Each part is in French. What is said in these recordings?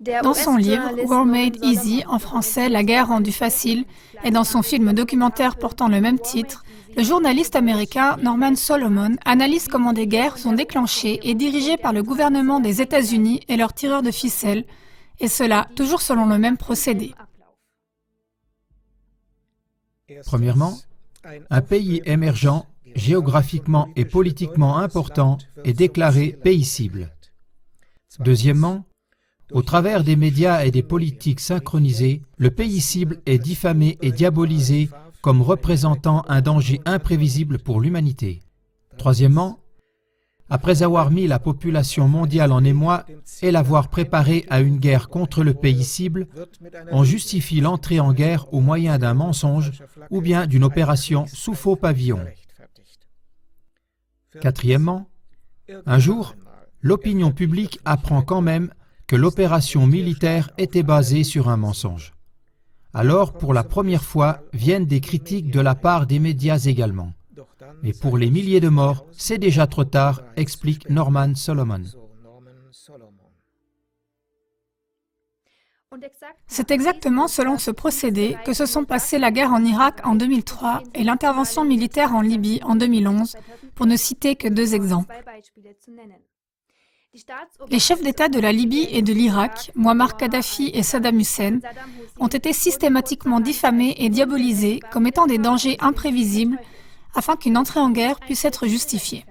Dans son livre War Made Easy, en français La guerre rendue facile, et dans son film documentaire portant le même titre, le journaliste américain Norman Solomon analyse comment des guerres sont déclenchées et dirigées par le gouvernement des États-Unis et leurs tireurs de ficelles, et cela toujours selon le même procédé. Premièrement, un pays émergent, géographiquement et politiquement important, est déclaré pays cible. Deuxièmement, au travers des médias et des politiques synchronisées, le pays cible est diffamé et diabolisé comme représentant un danger imprévisible pour l'humanité. Troisièmement, après avoir mis la population mondiale en émoi et l'avoir préparée à une guerre contre le pays cible, on justifie l'entrée en guerre au moyen d'un mensonge ou bien d'une opération sous faux pavillon. Quatrièmement, un jour, l'opinion publique apprend quand même que l'opération militaire était basée sur un mensonge. Alors, pour la première fois, viennent des critiques de la part des médias également. Mais pour les milliers de morts, c'est déjà trop tard, explique Norman Solomon. C'est exactement selon ce procédé que se sont passées la guerre en Irak en 2003 et l'intervention militaire en Libye en 2011, pour ne citer que deux exemples. Les chefs d'État de la Libye et de l'Irak, Muammar Kadhafi et Saddam Hussein, ont été systématiquement diffamés et diabolisés comme étant des dangers imprévisibles afin qu'une entrée en guerre puisse être justifiée.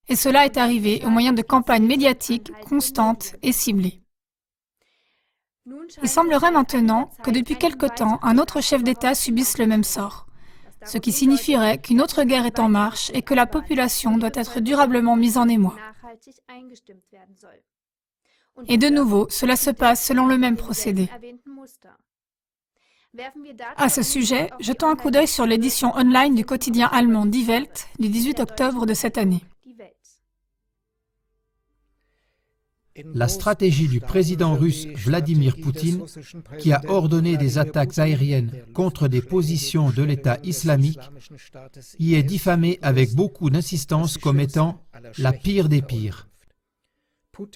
Et cela est arrivé au moyen de campagnes médiatiques constantes et ciblées. Il semblerait maintenant que depuis quelque temps, un autre chef d'État subisse le même sort, ce qui signifierait qu'une autre guerre est en marche et que la population doit être durablement mise en émoi. Et de nouveau, cela se passe selon le même procédé. À ce sujet, jetons un coup d'œil sur l'édition online du quotidien allemand Die Welt du 18 octobre de cette année. La stratégie du président russe Vladimir Poutine, qui a ordonné des attaques aériennes contre des positions de l'État islamique, y est diffamée avec beaucoup d'insistance comme étant la pire des pires.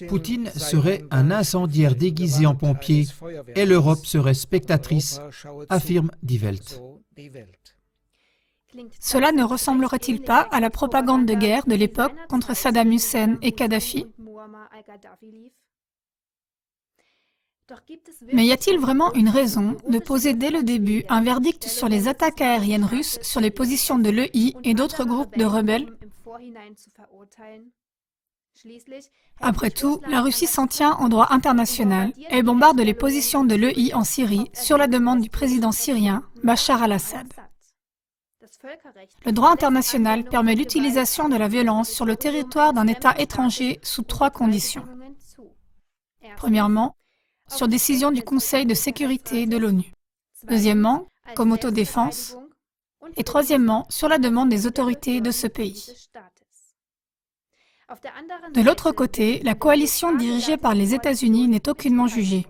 Poutine serait un incendiaire déguisé en pompier et l'Europe serait spectatrice, affirme Die Welt. Cela ne ressemblerait-il pas à la propagande de guerre de l'époque contre Saddam Hussein et Kadhafi? Mais y a-t-il vraiment une raison de poser dès le début un verdict sur les attaques aériennes russes sur les positions de l'EI et d'autres groupes de rebelles? Après tout, la Russie s'en tient au droit international et bombarde les positions de l'EI en Syrie sur la demande du président syrien Bachar al-Assad. Le droit international permet l'utilisation de la violence sur le territoire d'un État étranger sous trois conditions. Premièrement, sur décision du Conseil de sécurité de l'ONU. Deuxièmement, comme autodéfense. Et troisièmement, sur la demande des autorités de ce pays. De l'autre côté, la coalition dirigée par les États-Unis n'est aucunement jugée.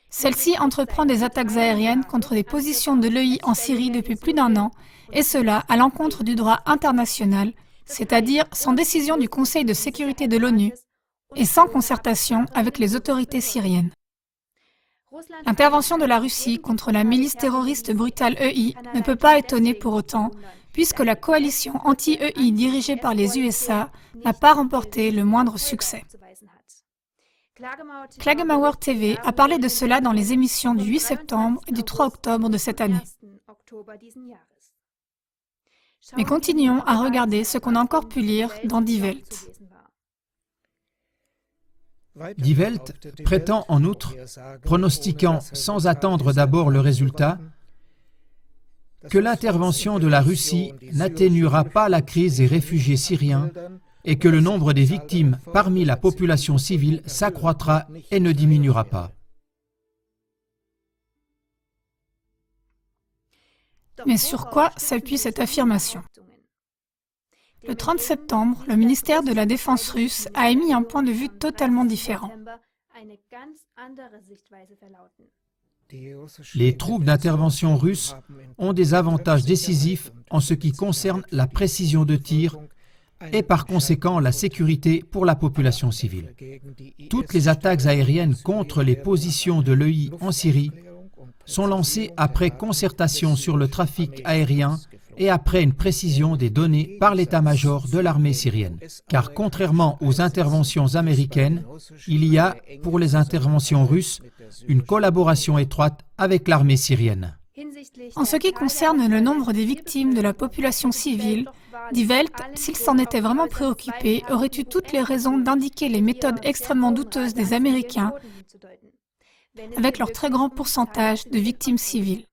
Celle-ci entreprend des attaques aériennes contre des positions de l'EI en Syrie depuis plus d'un an, et cela à l'encontre du droit international, c'est-à-dire sans décision du Conseil de sécurité de l'ONU et sans concertation avec les autorités syriennes. L'intervention de la Russie contre la milice terroriste brutale EI ne peut pas étonner pour autant, puisque la coalition anti-EI dirigée par les USA n'a pas remporté le moindre succès. Klagemauer TV a parlé de cela dans les émissions du 8 septembre et du 3 octobre de cette année. Mais continuons à regarder ce qu'on a encore pu lire dans Die Welt. Die Welt prétend en outre, pronostiquant sans attendre d'abord le résultat, que l'intervention de la Russie n'atténuera pas la crise des réfugiés syriens et que le nombre des victimes parmi la population civile s'accroîtra et ne diminuera pas. Mais sur quoi s'appuie cette affirmation? Le 30 septembre, le ministère de la Défense russe a émis un point de vue totalement différent. Les troupes d'intervention russes ont des avantages décisifs en ce qui concerne la précision de tir, et par conséquent la sécurité pour la population civile. Toutes les attaques aériennes contre les positions de l'EI en Syrie sont lancées après concertation sur le trafic aérien et après une précision des données par l'état-major de l'armée syrienne. Car contrairement aux interventions américaines, il y a, pour les interventions russes, une collaboration étroite avec l'armée syrienne. En ce qui concerne le nombre des victimes de la population civile, Die Welt, s'il s'en était vraiment préoccupé, aurait eu toutes les raisons d'indiquer les méthodes extrêmement douteuses des Américains avec leur très grand pourcentage de victimes civiles.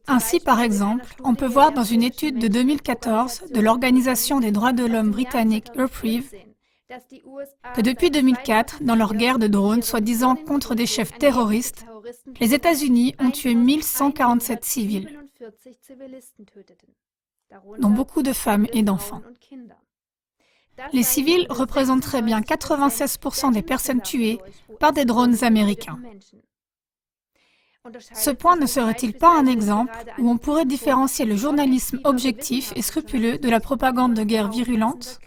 Ainsi, par exemple, on peut voir dans une étude de 2014 de l'Organisation des droits de l'homme britannique Reprieve que depuis 2004, dans leur guerre de drones soi-disant contre des chefs terroristes, les États-Unis ont tué 1147 civils, dont beaucoup de femmes et d'enfants. Les civils représenteraient bien 96% des personnes tuées par des drones américains. Ce point ne serait-il pas un exemple où on pourrait différencier le journalisme objectif et scrupuleux de la propagande de guerre virulente?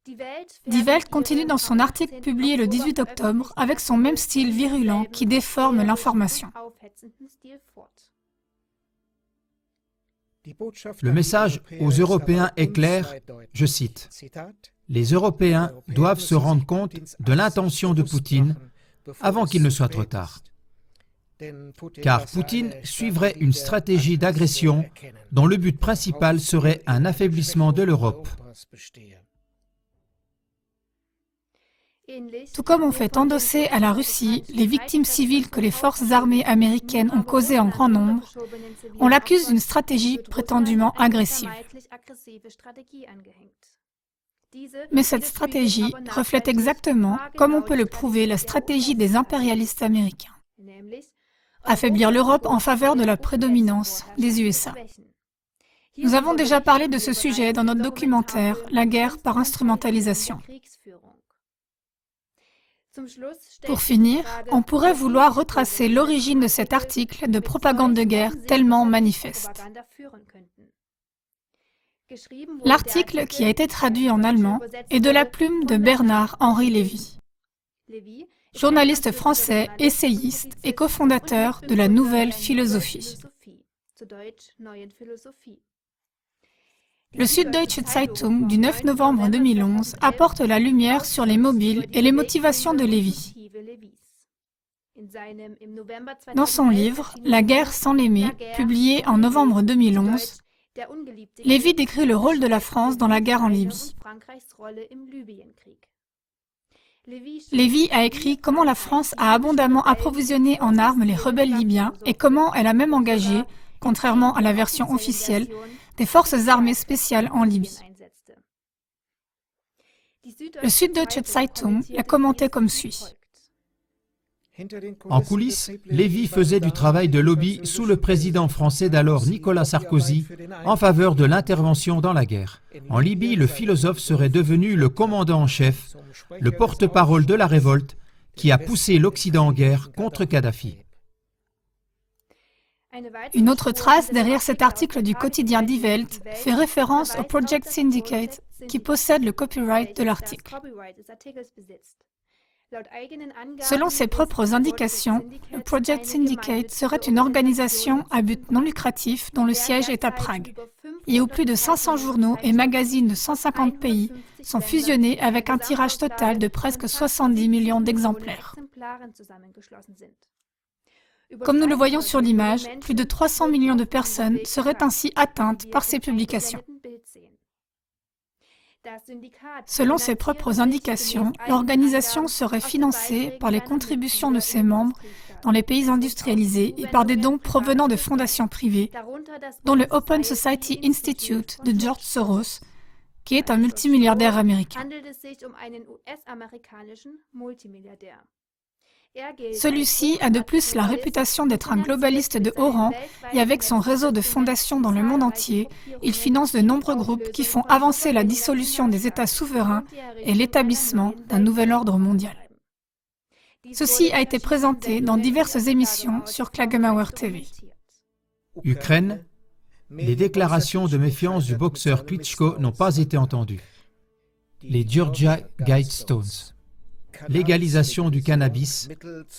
Die Welt continue dans son article publié le 18 octobre avec son même style virulent qui déforme l'information. Le message aux Européens est clair, je cite, « Les Européens doivent se rendre compte de l'intention de Poutine avant qu'il ne soit trop tard. Car Poutine suivrait une stratégie d'agression dont le but principal serait un affaiblissement de l'Europe. » Tout comme on fait endosser à la Russie les victimes civiles que les forces armées américaines ont causées en grand nombre, on l'accuse d'une stratégie prétendument agressive. Mais cette stratégie reflète exactement, comme on peut le prouver, la stratégie des impérialistes américains. Affaiblir l'Europe en faveur de la prédominance des USA. Nous avons déjà parlé de ce sujet dans notre documentaire « La guerre par instrumentalisation ». Pour finir, on pourrait vouloir retracer l'origine de cet article de propagande de guerre tellement manifeste. L'article, qui a été traduit en allemand, est de la plume de Bernard-Henri Lévy, journaliste français, essayiste et cofondateur de la Nouvelle Philosophie. Le Süddeutsche Zeitung du 9 novembre 2011 apporte la lumière sur les mobiles et les motivations de Lévy. Dans son livre « La guerre sans l'aimer », publié en novembre 2011, Lévy décrit le rôle de la France dans la guerre en Libye. Lévy a écrit comment la France a abondamment approvisionné en armes les rebelles libyens et comment elle a même engagé, contrairement à la version officielle, des forces armées spéciales en Libye. Le Süddeutsche Zeitung l'a commenté comme suit. En coulisses, Lévy faisait du travail de lobby sous le président français d'alors Nicolas Sarkozy en faveur de l'intervention dans la guerre. En Libye, le philosophe serait devenu le commandant en chef, le porte-parole de la révolte qui a poussé l'Occident en guerre contre Kadhafi. Une autre trace derrière cet article du quotidien Die Welt fait référence au Project Syndicate qui possède le copyright de l'article. Selon ses propres indications, le Project Syndicate serait une organisation à but non lucratif dont le siège est à Prague et où plus de 500 journaux et magazines de 150 pays sont fusionnés avec un tirage total de presque 70 millions d'exemplaires. Comme nous le voyons sur l'image, plus de 300 millions de personnes seraient ainsi atteintes par ces publications. Selon ses propres indications, l'organisation serait financée par les contributions de ses membres dans les pays industrialisés et par des dons provenant de fondations privées, dont le Open Society Institute de George Soros, qui est un multimilliardaire américain. Celui-ci a de plus la réputation d'être un globaliste de haut rang et avec son réseau de fondations dans le monde entier, il finance de nombreux groupes qui font avancer la dissolution des États souverains et l'établissement d'un nouvel ordre mondial. Ceci a été présenté dans diverses émissions sur Klagemauer TV. Ukraine, Les déclarations de méfiance du boxeur Klitschko n'ont pas été entendues. Les Georgia Guidestones. Légalisation du cannabis,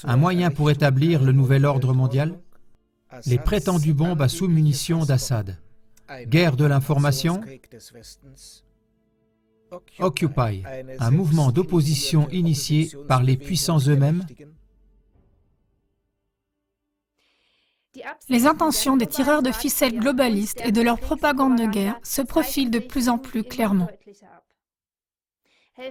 un moyen pour établir le nouvel ordre mondial. Les prétendues bombes à sous-munitions d'Assad. Guerre de l'information. Occupy, un mouvement d'opposition initié par les puissants eux-mêmes. Les intentions des tireurs de ficelles globalistes et de leur propagande de guerre se profilent de plus en plus clairement.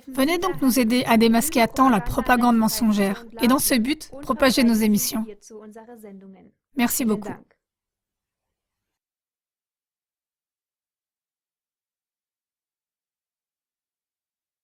Venez donc nous aider à démasquer à temps la propagande mensongère et dans ce but, propager nos émissions. Merci beaucoup.